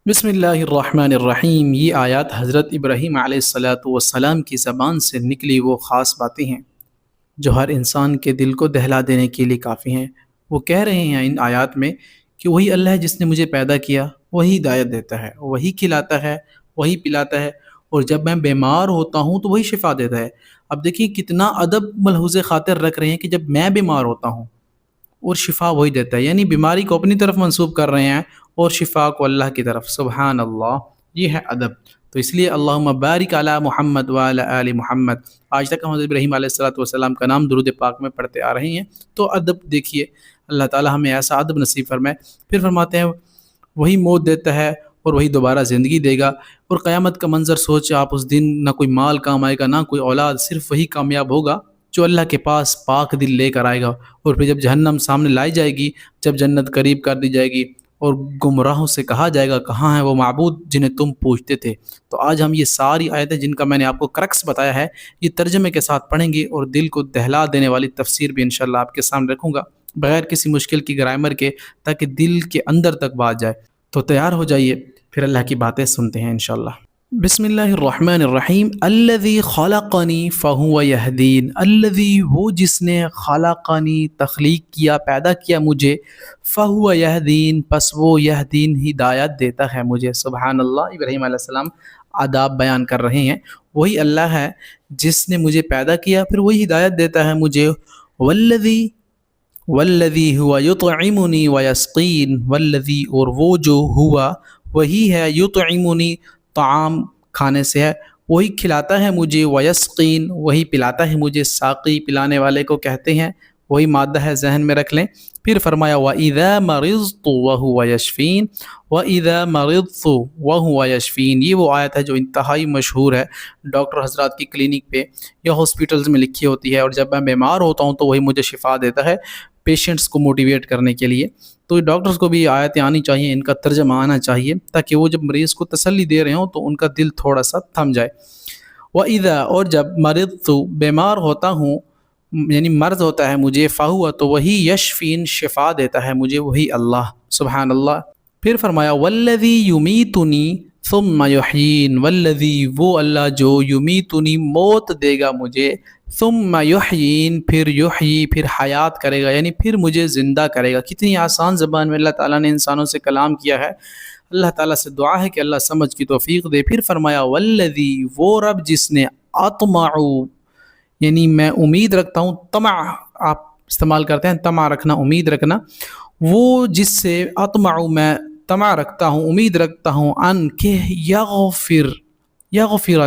بسم اللہ الرحمن الرحیم۔ یہ آیات حضرت ابراہیم علیہ الصلاۃ والسلام کی زبان سے نکلی وہ خاص باتیں ہیں جو ہر انسان کے دل کو دہلا دینے کے لیے کافی ہیں۔ وہ کہہ رہے ہیں ان آیات میں کہ وہی اللہ ہے جس نے مجھے پیدا کیا، وہی ہدایت دیتا ہے، وہی کھلاتا ہے، وہی پلاتا ہے، اور جب میں بیمار ہوتا ہوں تو وہی شفا دیتا ہے۔ اب دیکھیے کتنا ادب ملحوظ خاطر رکھ رہے ہیں کہ جب میں بیمار ہوتا ہوں اور شفا وہی دیتا ہے، یعنی بیماری کو اپنی طرف منسوب کر رہے ہیں اور شفا کو اللہ کی طرف۔ سبحان اللہ، یہ ہے ادب۔ تو اس لیے اللہم بارک علی محمد وعلی آل محمد، آج تک ہم حضرت ابراہیم علیہ الصلوۃ والسلام کا نام درود پاک میں پڑھتے آ رہے ہیں۔ تو ادب دیکھیے، اللہ تعالی ہمیں ایسا ادب نصیب فرمائے۔ پھر فرماتے ہیں وہی موت دیتا ہے اور وہی دوبارہ زندگی دے گا، اور قیامت کا منظر سوچ آپ، اس دن نہ کوئی مال کام آئے گا، نہ کوئی اولاد، صرف وہی کامیاب ہوگا جو اللہ کے پاس پاک دل لے کر آئے گا۔ اور پھر جب جہنم سامنے لائی جائے گی، جب جنت قریب کر دی جائے گی، اور گمراہوں سے کہا جائے گا کہاں ہیں وہ معبود جنہیں تم پوچھتے تھے۔ تو آج ہم یہ ساری آیتیں جن کا میں نے آپ کو کرکس بتایا ہے، یہ ترجمے کے ساتھ پڑھیں گے، اور دل کو دہلا دینے والی تفسیر بھی انشاءاللہ آپ کے سامنے رکھوں گا، بغیر کسی مشکل کی گرامر کے، تاکہ دل کے اندر تک بات جائے۔ تو تیار ہو جائیے، پھر اللہ کی باتیں سنتے ہیں انشاءاللہ۔ بسم اللہ الرحمن الرحیم۔ الذی خلقنی فہو یہدین، الذی وہ جس نے خلقنی تخلیق کیا، پیدا کیا مجھے، فہو یہدین پس وہ یہدین ہدایت دیتا ہے مجھے۔ سبحان اللہ، ابراہیم علیہ السلام آداب بیان کر رہے ہیں۔ وہی اللہ ہے جس نے مجھے پیدا کیا، پھر وہی ہدایت دیتا ہے مجھے۔ والذی ہوا یطعمنی ویسقین، والذی اور وہ جو ہوا وہی ہے، یطعمنی طعام کھانے سے ہے، وہی کھلاتا ہے مجھے، ویسقین وہی پلاتا ہے مجھے، ساقی پلانے والے کو کہتے ہیں، وہی مادہ ہے، ذہن میں رکھ لیں۔ پھر فرمایا وَإِذَا مَرِضْتُ وَهُوَ يَشْفِينِ، وَإِذَا مَرِضْتُ وَهُوَ يَشْفِينِ، یہ وہ آیت ہے جو انتہائی مشہور ہے، ڈاکٹر حضرات کی کلینک پہ یا ہاسپٹلز میں لکھی ہوتی ہے، اور جب میں بیمار ہوتا ہوں تو وہی مجھے شفا دیتا ہے، پیشنٹس کو موٹیویٹ کرنے کے لیے۔ تو ڈاکٹرز کو بھی آیتیں آنی چاہیے، ان کا ترجمہ آنا چاہیے، تاکہ وہ جب مریض کو تسلی دے رہے ہوں تو ان کا دل تھوڑا سا تھم جائے۔ وَإِذَا اور جب مرضت بیمار ہوتا ہوں، یعنی مرض ہوتا ہے مجھے، فہو تو وہی یشفین شفا دیتا ہے مجھے، وہی اللہ۔ سبحان اللہ۔ پھر فرمایا والذی یمیتنی ثم یحیین، والذی وہ اللہ جو یمیتنی موت دے گا مجھے، ثم یحیین پھر یحیی پھر حیات کرے گا، یعنی پھر مجھے زندہ کرے گا۔ کتنی آسان زبان میں اللہ تعالیٰ نے انسانوں سے کلام کیا ہے۔ اللہ تعالیٰ سے دعا ہے کہ اللہ سمجھ کی توفیق دے۔ پھر فرمایا والذی وہ رب جس نے اطمع، یعنی میں امید رکھتا ہوں، طمع آپ استعمال کرتے ہیں، طمع رکھنا، امید رکھنا، وہ جس سے اطمع میں طمع رکھتا ہوں، امید رکھتا ہوں، ان کہ یغفر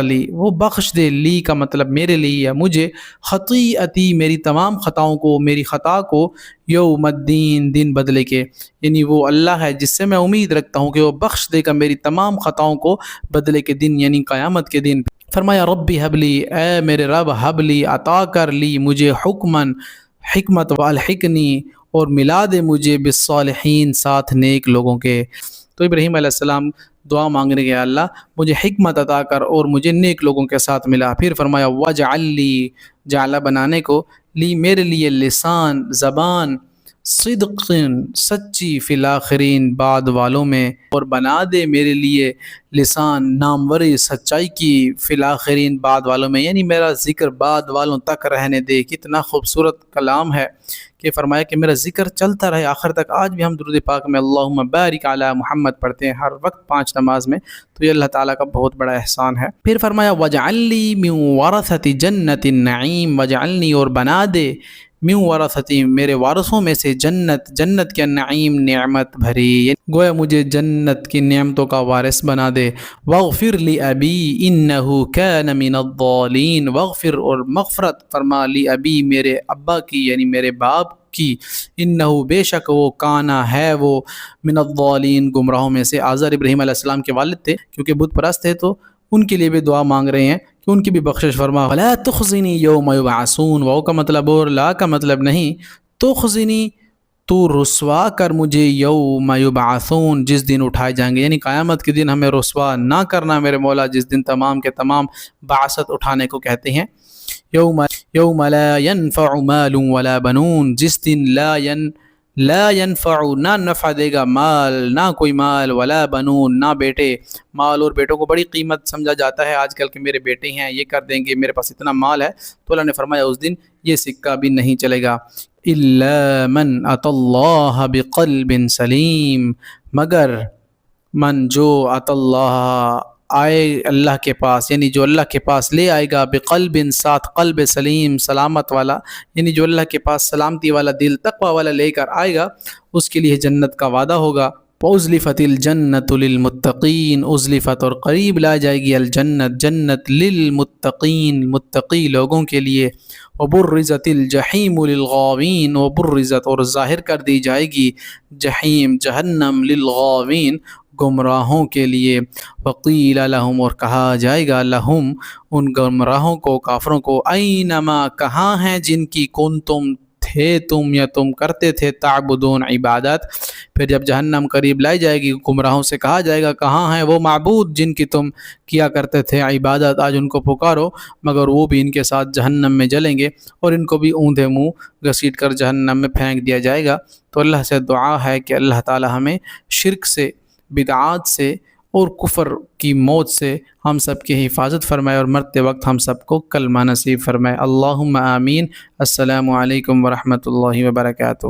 لی وہ بخش دے، لی کا مطلب میرے لیے یا مجھے، خطیئتی میری تمام خطاؤں کو، میری خطا کو، یوم الدین دن بدلے کے، یعنی وہ اللہ ہے جس سے میں امید رکھتا ہوں کہ وہ بخش دے گا میری تمام خطاؤں کو بدلے کے دن، یعنی قیامت کے دن۔ فرمایا ربی حبلی، اے میرے رب، حبلی عطا کر لی مجھے، حکمن حکمت، والحقنی اور ملا دے مجھے، بالصالحین ساتھ نیک لوگوں کے۔ تو ابراہیم علیہ السلام دعا مانگنے گیا، اللہ مجھے حکمت عطا کر اور مجھے نیک لوگوں کے ساتھ ملا۔ پھر فرمایا وجعل لی، جعل بنانے کو، لی میرے لیے، لسان زبان، صدق سچی، فی الاخرین بعد والوں میں، اور بنا دے میرے لیے لسان ناموری سچائی کی، فی الاخرین بعد والوں میں، یعنی میرا ذکر بعد والوں تک رہنے دے۔ کتنا خوبصورت کلام ہے کہ فرمایا کہ میرا ذکر چلتا رہے آخر تک۔ آج بھی ہم درود پاک میں اللہم بارک علی محمد پڑھتے ہیں ہر وقت 5 نماز میں، تو یہ اللہ تعالیٰ کا بہت بڑا احسان ہے۔ پھر فرمایا وجعل لی من ورثۃ جنت النعیم، وجعلنی اور بنا دے، من ورثتی میرے وارثوں میں سے، جنت کے نعیم نعمت بھری، گویا مجھے جنت کی نعمتوں کا وارث بنا دے۔ واغفر لی ابی انہ کان من الضالین، واغفر اور مغفرت فرما لی ابی میرے ابا کی، یعنی میرے باپ کی، انہ بے شک وہ، کانا ہے وہ، من الضالین گمراہوں میں سے۔ آزر ابراہیم علیہ السلام کے والد تھے، کیونکہ بت پرست تھے، تو ان کے لیے بھی دعا مانگ رہے ہیں کہ ان کی بھی بخشش فرما۔ ولا تخزنی یوم یبعثون، واو کا مطلب اور لا کا مطلب نہیں، تخزنی تو رسوا کر مجھے، یوم یبعثون جس دن اٹھائے جائیں گے، یعنی قیامت کے دن ہمیں رسوا نہ کرنا میرے مولا، جس دن تمام کے تمام بعثت اٹھانے کو کہتے ہیں۔ یوم لا ينفع مال ولا بنون، جس دن لا ينفع نہ نفع دے گا مال نہ کوئی مال ولا بنون نہ بیٹے. مال اور بیٹوں کو بڑی قیمت سمجھا جاتا ہے آج کل کہ میرے بیٹے ہیں یہ کر دیں گے میرے پاس اتنا مال ہے. تو اللہ نے فرمایا اس دن یہ سکہ بھی نہیں چلے گا. الا من اتى اللہ بقلب سلیم مگر من جو اتى اللہ آئے اللہ کے پاس یعنی جو اللہ کے پاس لے آئے گا بقلب ساتھ قلب سلیم سلامت والا یعنی جو اللہ کے پاس سلامتی والا دل تقوی والا لے کر آئے گا اس کے لیے جنت کا وعدہ ہوگا. وَأُزْلِفَتِ الْجَنَّةُ لِلْمُتَّقِينَ ازلفت اور قریب لا جائے گی الجنت جنت للمتقین متقی لوگوں کے لیے. وَبُرِّزَتِ الْجَحِيمُ لِلْغَاوِينَ وَبُرِّزَت اور ظاہر کر دی جائے گی جحیم جہنم للغاوین گمراہوں کے لیے. وقیل لہم اور کہا جائے گا لہم ان گمراہوں کو کافروں کو اینما کہاں ہیں جن کی کنتم تھے تم یا تم کرتے تھے تعبدون عبادت. پھر جب جہنم قریب لائی جائے گی گمراہوں سے کہا جائے گا کہاں ہیں وہ معبود جن کی تم کیا کرتے تھے عبادت آج ان کو پکارو مگر وہ بھی ان کے ساتھ جہنم میں جلیں گے اور ان کو بھی اوندھے منہ گھسیٹ کر جہنم میں پھینک دیا جائے گا. تو اللہ سے دعا ہے کہ اللہ تعالی ہمیں شرک سے بدعات سے اور کفر کی موت سے ہم سب کی حفاظت فرمائے اور مرتے وقت ہم سب کو کلمہ نصیب فرمائے. اللہم آمین. السلام علیکم ورحمۃ اللہ وبرکاتہ.